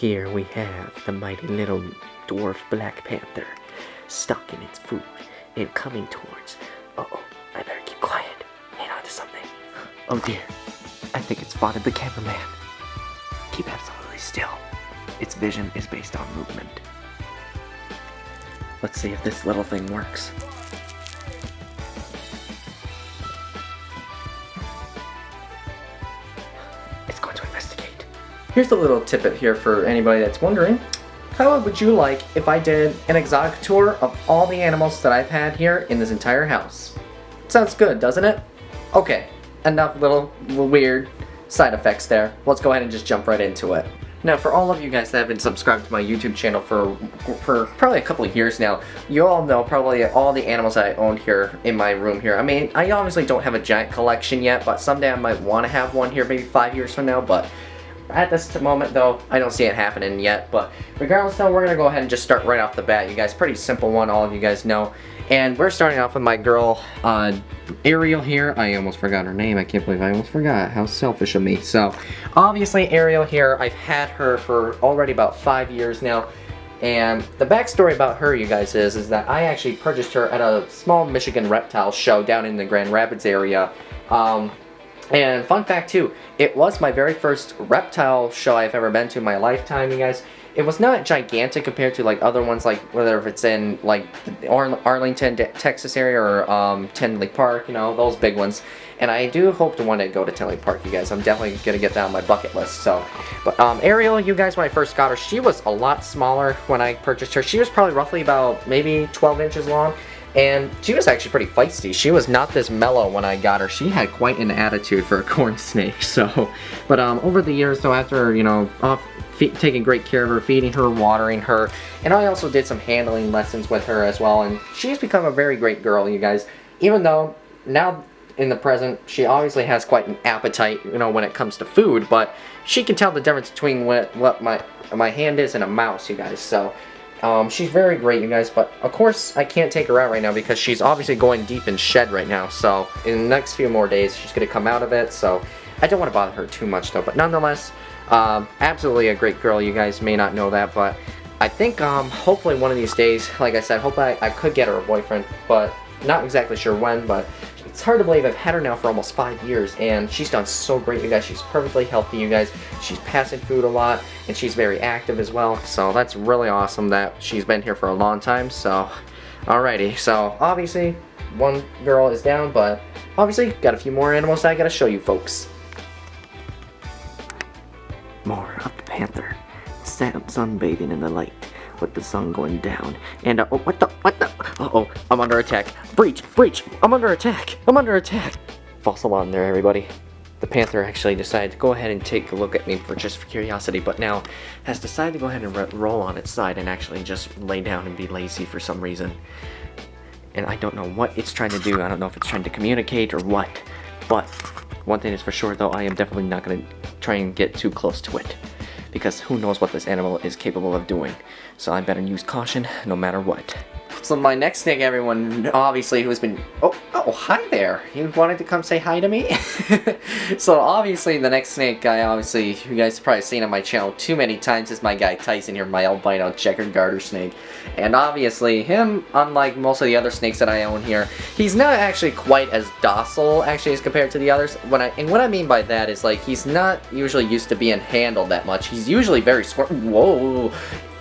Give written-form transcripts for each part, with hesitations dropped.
here we have the mighty little dwarf Black Panther stuck in its food and coming towards. Uh-oh, I better keep quiet. Hang on to something. Oh dear, I think it spotted the cameraman. Keep absolutely still. Its vision is based on movement. Let's see if this little thing works. It's going to investigate. Here's a little tidbit here for anybody that's wondering. How would you like if I did an exotic tour of all the animals that I've had here in this entire house? Sounds good, doesn't it? Okay, enough little weird side effects there. Let's go ahead and just jump right into it. Now, for all of you guys that have been subscribed to my YouTube channel for probably a couple of years now, you all know probably all the animals that I own here in my room here. I mean, I obviously don't have a giant collection yet, but someday I might want to have one here, maybe 5 years from now, but at this moment, though, I don't see it happening yet. But regardless, though, we're going to go ahead and just start right off the bat, you guys. Pretty simple one, all of you guys know. And we're starting off with my girl, Ariel here. I almost forgot her name. I can't believe I almost forgot. How selfish of me. So, obviously, Ariel here, I've had her for already about 5 years now. And the backstory about her, you guys, is that I actually purchased her at a small Michigan reptile show down in the Grand Rapids area. And fun fact too, it was my very first reptile show I've ever been to in my lifetime, you guys. It was not gigantic compared to like other ones, like whether if it's in like Arlington, Texas area, or Tinley Park, you know, those big ones. And I do hope to one day go to Tinley Park, you guys. I'm definitely gonna get that on my bucket list. So, but Ariel, you guys, when I first got her, she was a lot smaller when I purchased her. She was probably roughly about maybe 12 inches long. And she was actually pretty feisty. She was not this mellow when I got her. She had quite an attitude for a corn snake. So, but over the years, though, after, you know, taking great care of her, feeding her, watering her, and I also did some handling lessons with her as well. And she's become a very great girl, you guys. Even though now in the present, she obviously has quite an appetite, you know, when it comes to food. But she can tell the difference between what my hand is and a mouse, you guys. So. She's very great, you guys, but of course I can't take her out right now because she's obviously going deep in shed right now. So in the next few more days, she's going to come out of it. So I don't want to bother her too much though. But nonetheless, absolutely a great girl. You guys may not know that, but I think hopefully one of these days, like I said, hopefully I could get her a boyfriend, but not exactly sure when. But it's hard to believe I've had her now for almost 5 years, and she's done so great, you guys. She's perfectly healthy, you guys. She's passing food a lot, and she's very active as well. So that's really awesome that she's been here for a long time. So, alrighty. So obviously, one girl is down, but obviously got a few more animals that I gotta show you folks. More of the panther, sunbathing in the light, with the sun going down. And oh, what the? Uh-oh, I'm under attack. Breach! I'm under attack. False alarm there, everybody. The panther actually decided to go ahead and take a look at me just for curiosity, but now has decided to go ahead and roll on its side and actually just lay down and be lazy for some reason. And I don't know what it's trying to do. I don't know if it's trying to communicate or what. But one thing is for sure, though, I am definitely not going to try and get too close to it, because who knows what this animal is capable of doing. So I better use caution no matter what. So my next snake, everyone, obviously, who's been... Oh, hi there. You wanted to come say hi to me? So obviously the next snake, you guys have probably seen on my channel too many times, is my guy Tyson here, my albino checkered garter snake. And obviously him, unlike most of the other snakes that I own here, he's not actually quite as docile actually as compared to the others. And what I mean by that is, like, he's not usually used to being handled that much. He's usually very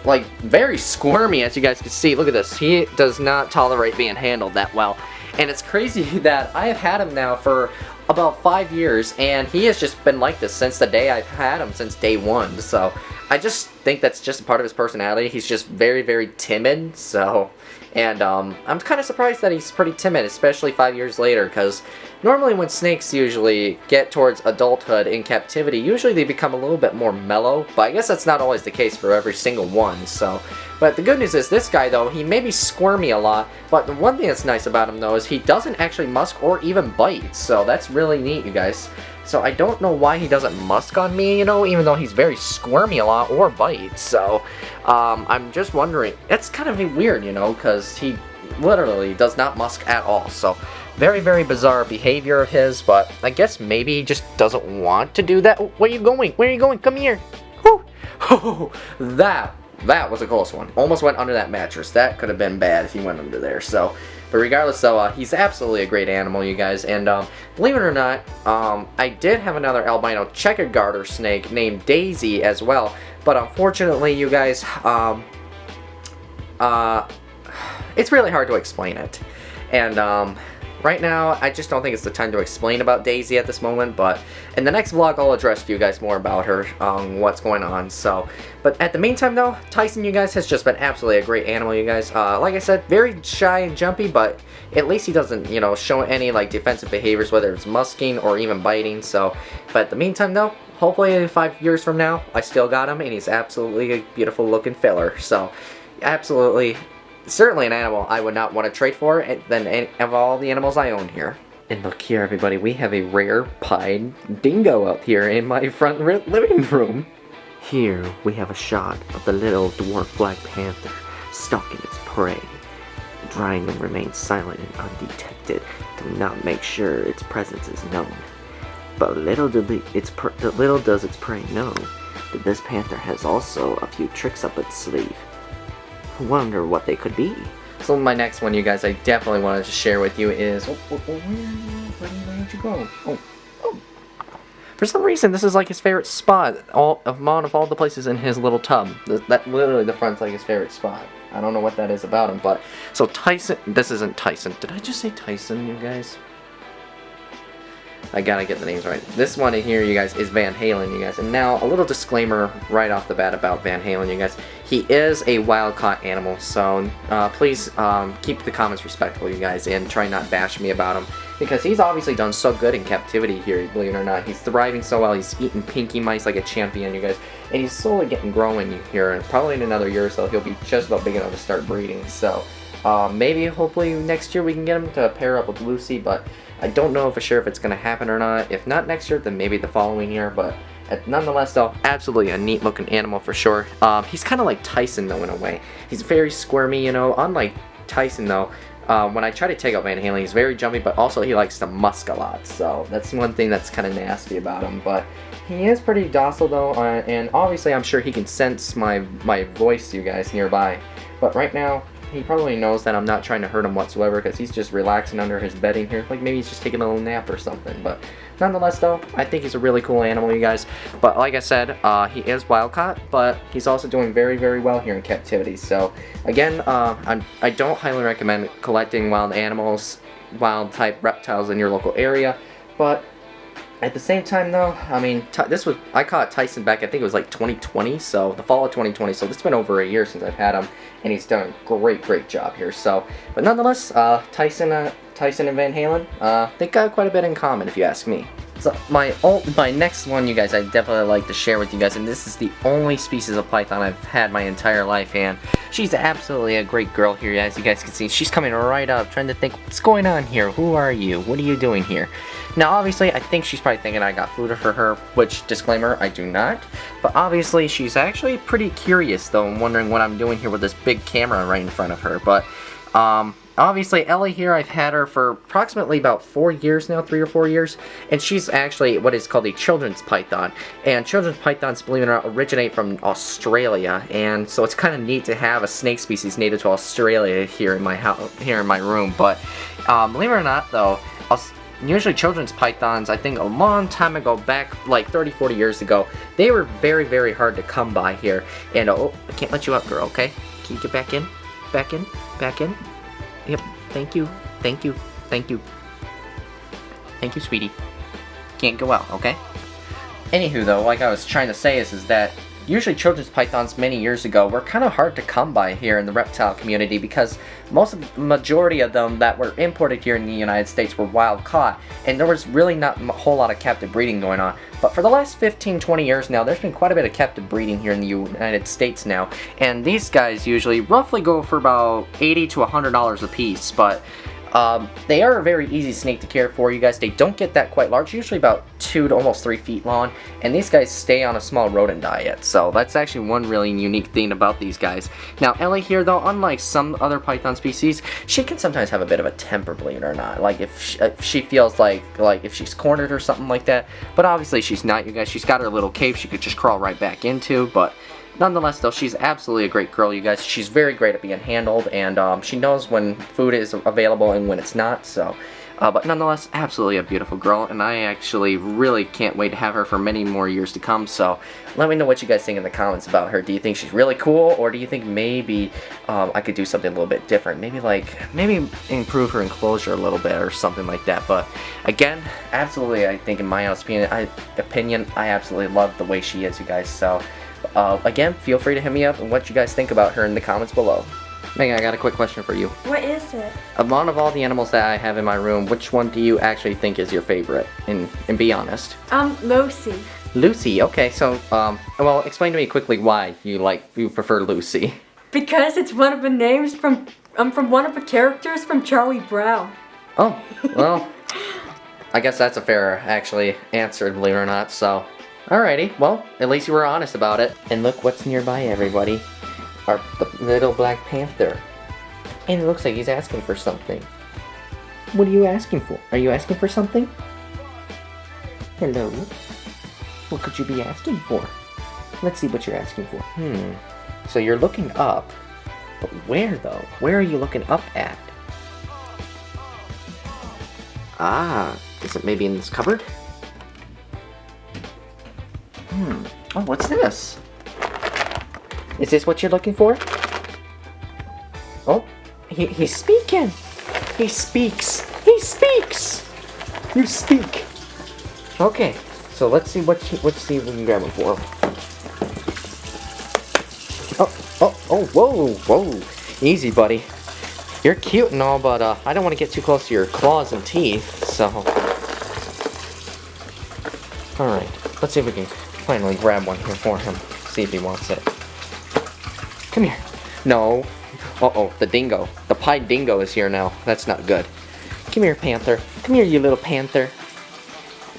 like very squirmy, as you guys can see. Look at this. He does not tolerate being handled that well. And it's crazy that I have had him now for about 5 years, and he has just been like this since the day I've had him, since day one. So I just think that's just part of his personality. He's just very, very timid. So, and I'm kind of surprised that he's pretty timid, especially 5 years later, because normally when snakes usually get towards adulthood in captivity, usually they become a little bit more mellow, but I guess that's not always the case for every single one. So, but the good news is this guy, though, he may be squirmy a lot, but the one thing that's nice about him, though, is he doesn't actually musk or even bite. So that's really neat, you guys. So I don't know why he doesn't musk on me, you know, even though he's very squirmy a lot or bites. So I'm just wondering. It's kind of weird, you know, because he literally does not musk at all. So very, very bizarre behavior of his, but I guess maybe he just doesn't want to do that. Where are you going? Where are you going? Come here. Whew. Oh, that was a close one. Almost went under that mattress. That could have been bad if he went under there. So, but regardless, though, he's absolutely a great animal, you guys. And believe it or not, I did have another albino checkered garter snake named Daisy as well. But unfortunately, you guys, it's really hard to explain it. And right now, I just don't think it's the time to explain about Daisy at this moment, but in the next vlog, I'll address you guys more about her, what's going on, so. But at the meantime, though, Tyson, you guys, has just been absolutely a great animal, you guys. Like I said, very shy and jumpy, but at least he doesn't, you know, show any, like, defensive behaviors, whether it's musking or even biting, so. But at the meantime, though, hopefully 5 years from now, I still got him, and he's absolutely a beautiful-looking filler, so. Absolutely. Certainly an animal I would not want to trade for than any of all the animals I own here. And look here, everybody, we have a rare pied dingo out here in my front living room. Here we have a shot of the little dwarf black panther stalking its prey. The dragon remains silent and undetected to not make sure its presence is known. But little does its prey know that this panther has also a few tricks up its sleeve. Wonder what they could be. So my next one, you guys, I definitely wanted to share with you is... where did you go? Oh. For some reason, this is like his favorite spot of all the places in his little tub. That literally, the front's like his favorite spot. I don't know what that is about him, but... So Tyson... This isn't Tyson. Did I just say Tyson, you guys? I gotta get the names right. This one in here, you guys, is Van Halen, you guys. And now, a little disclaimer right off the bat about Van Halen, you guys. He is a wild-caught animal, so please keep the comments respectful, you guys, and try not bash me about him. Because he's obviously done so good in captivity here, believe it or not. He's thriving so well. He's eating pinky mice like a champion, you guys. And he's slowly getting growing here. And probably in another year or so, he'll be just about big enough to start breeding. So, maybe, hopefully, next year we can get him to pair up with Lucy, but... I don't know for sure if it's going to happen or not. If not next year, then maybe the following year. But nonetheless, though, absolutely a neat-looking animal for sure. He's kind of like Tyson, though, in a way. He's very squirmy, you know. Unlike Tyson, though, when I try to take out Van Halen, he's very jumpy, but also he likes to musk a lot. So that's one thing that's kind of nasty about him. But he is pretty docile, though, and obviously I'm sure he can sense my voice, you guys, nearby. But right now... He probably knows that I'm not trying to hurt him whatsoever because he's just relaxing under his bedding here. Like maybe he's just taking a little nap or something. But nonetheless, though, I think he's a really cool animal, you guys. But like I said, he is wild-caught, but he's also doing very, very well here in captivity. So again, I don't highly recommend collecting wild animals, wild-type reptiles in your local area. But at the same time, though, I mean, I caught Tyson back, I think it was like 2020, so the fall of 2020, so it's been over a year since I've had him, and he's done a great job here, so, but nonetheless, Tyson and Van Halen, they got quite a bit in common, if you ask me. So, my next one, you guys, I definitely like to share with you guys, and this is the only species of python I've had my entire life, and she's absolutely a great girl here, as you guys can see. She's coming right up, trying to think, what's going on here? Who are you? What are you doing here? Now, obviously, I think she's probably thinking I got food for her, which, disclaimer, I do not. But obviously, she's actually pretty curious, though, and wondering what I'm doing here with this big camera right in front of her. But, obviously, Ellie here, I've had her for approximately about 4 years now, 3 or 4 years, and she's actually what is called a children's python. And children's pythons, believe it or not, originate from Australia, and so it's kind of neat to have a snake species native to Australia here in my house, here in my room. But believe it or not, though, usually children's pythons, I think a long time ago, back like 30-40 years ago, they were very hard to come by here. And oh, I can't let you up, girl, okay? Can you get back in? Back in? Back in? Yep, thank you, sweetie. Can't go out, okay? Anywho, though, like I was trying to say is that usually children's pythons many years ago were kind of hard to come by here in the reptile community because majority of them that were imported here in the United States were wild caught, and there was really not a whole lot of captive breeding going on. But for the last 15-20 years now, there's been quite a bit of captive breeding here in the United States now, and these guys usually roughly go for about $80 to $100 a piece, but they are a very easy snake to care for, you guys. They don't get that quite large, usually about 2 to almost 3 feet long, and these guys stay on a small rodent diet, so that's actually one really unique thing about these guys. Now, Ellie here, though, unlike some other python species, she can sometimes have a bit of a temper, believe it or not, like if she feels like if she's cornered or something like that, but obviously she's not, you guys. She's got her little cave she could just crawl right back into, but nonetheless, though, she's absolutely a great girl, you guys. She's very great at being handled, and she knows when food is available and when it's not, so... but nonetheless, absolutely a beautiful girl, and I actually really can't wait to have her for many more years to come, so let me know what you guys think in the comments about her. Do you think she's really cool, or do you think maybe I could do something a little bit different? Maybe improve her enclosure a little bit or something like that, but again, absolutely, I think in my opinion, I absolutely love the way she is, you guys, so again, feel free to hit me up and what you guys think about her in the comments below. Megan, I got a quick question for you. What is it? Among of all the animals that I have in my room, which one do you actually think is your favorite? And be honest. Lucy. Lucy, okay, so, well, explain to me quickly why you prefer Lucy. Because it's one of the names from one of the characters from Charlie Brown. Oh, well, I guess that's a fair, actually, answer, believe it or not, so. Alrighty, well, at least you were honest about it. And look what's nearby, everybody. The little Black Panther. And it looks like he's asking for something. What are you asking for? Are you asking for something? Hello? What could you be asking for? Let's see what you're asking for. So you're looking up. But where, though? Where are you looking up at? Ah, is it maybe in this cupboard? Oh, what's this? Is this what you're looking for? Oh, he's speaking. He speaks. He speaks. You speak. Okay, so let's see let's see if we can grab him for him. Oh, whoa. Easy, buddy. You're cute and all, but I don't want to get too close to your claws and teeth, so. Alright, let's see if we can finally grab one here for him. See if he wants it. Come here. No. Uh-oh, the dingo. The pied dingo is here now. That's not good. Come here, Panther. Come here, you little Panther.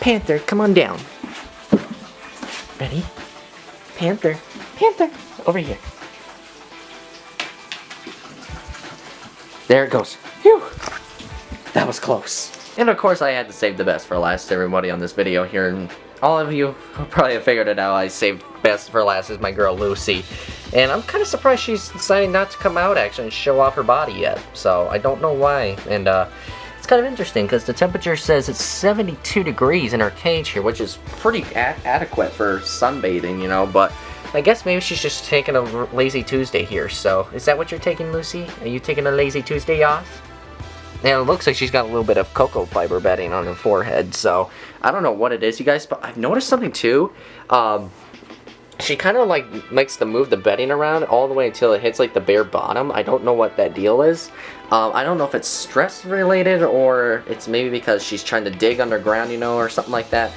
Panther, come on down. Ready? Panther. Panther. Over here. There it goes. Phew. That was close. And of course I had to save the best for last, everybody, on this video here. And all of you probably have figured it out. I saved best for last is my girl Lucy. And I'm kind of surprised she's deciding not to come out actually and show off her body yet. So I don't know why. And it's kind of interesting because the temperature says it's 72 degrees in her cage here, which is pretty adequate for sunbathing, you know. But I guess maybe she's just taking a lazy Tuesday here. So is that what you're taking, Lucy? Are you taking a lazy Tuesday off? And it looks like she's got a little bit of cocoa fiber bedding on her forehead, so I don't know what it is, you guys, but I've noticed something too. She kind of like likes to move the bedding around all the way until it hits like the bare bottom. I don't know what that deal is. I don't know if it's stress related or it's maybe because she's trying to dig underground, you know, or something like that.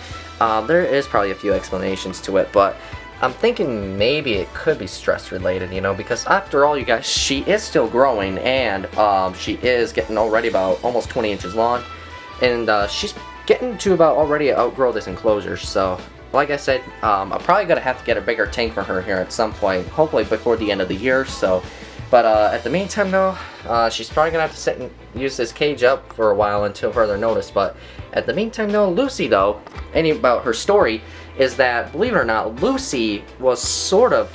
There is probably a few explanations to it, but I'm thinking maybe it could be stress related, you know, because after all, you guys, she is still growing, and she is getting already about almost 20 inches long, and she's getting to about already outgrow this enclosure. So like I said, I'm probably gonna have to get a bigger tank for her here at some point, hopefully before the end of the year. So but at the meantime though, she's probably gonna have to sit and use this cage up for a while until further notice. But at the meantime though, Lucy though, about her story is that, believe it or not, Lucy was sort of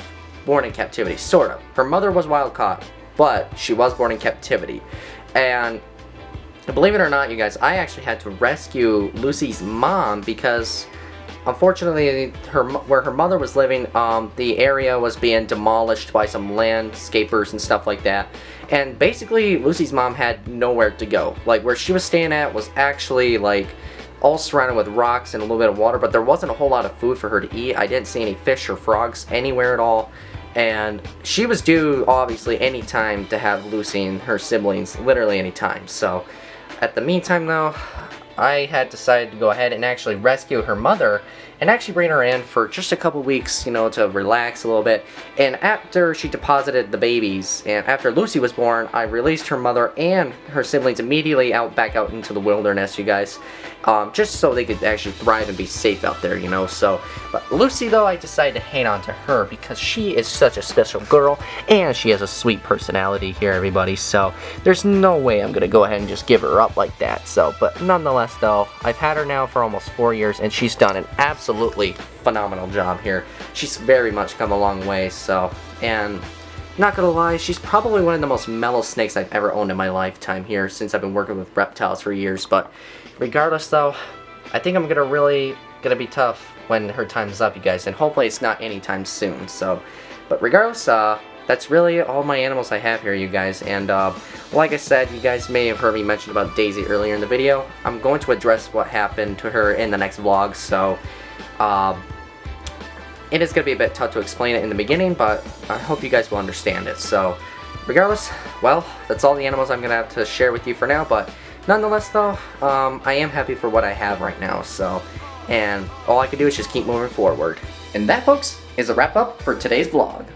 born in captivity, sort of. Her mother was wild caught, but she was born in captivity. And believe it or not, you guys, I actually had to rescue Lucy's mom because unfortunately, where her mother was living, the area was being demolished by some landscapers and stuff like that. And basically, Lucy's mom had nowhere to go. Like, where she was staying at was actually, like, all surrounded with rocks and a little bit of water, but there wasn't a whole lot of food for her to eat. I didn't see any fish or frogs anywhere at all. And she was due, obviously, any time to have Lucy and her siblings, literally any time. So, at the meantime, though, I had decided to go ahead and actually rescue her mother and actually bring her in for just a couple weeks, you know, to relax a little bit. And after she deposited the babies, and after Lucy was born, I released her mother and her siblings immediately back out into the wilderness, you guys, just so they could actually thrive and be safe out there, you know. So, but Lucy, though, I decided to hang on to her because she is such a special girl, and she has a sweet personality here, everybody. So, there's no way I'm gonna go ahead and just give her up like that. So, but nonetheless, though, I've had her now for almost 4 years, and she's done an absolute absolutely phenomenal job here. She's very much come a long way, so, and not gonna lie, she's probably one of the most mellow snakes I've ever owned in my lifetime here since I've been working with reptiles for years. But regardless though, I think I'm gonna be tough when her time's up, you guys, and hopefully it's not anytime soon. So, but regardless, that's really all my animals I have here, you guys. And like I said, you guys may have heard me mention about Daisy earlier in the video. I'm going to address what happened to her in the next vlog, so it is going to be a bit tough to explain it in the beginning, but I hope you guys will understand it. So, regardless, well, that's all the animals I'm going to have to share with you for now, but nonetheless, though, I am happy for what I have right now, so, and all I can do is just keep moving forward. And that, folks, is a wrap-up for today's vlog.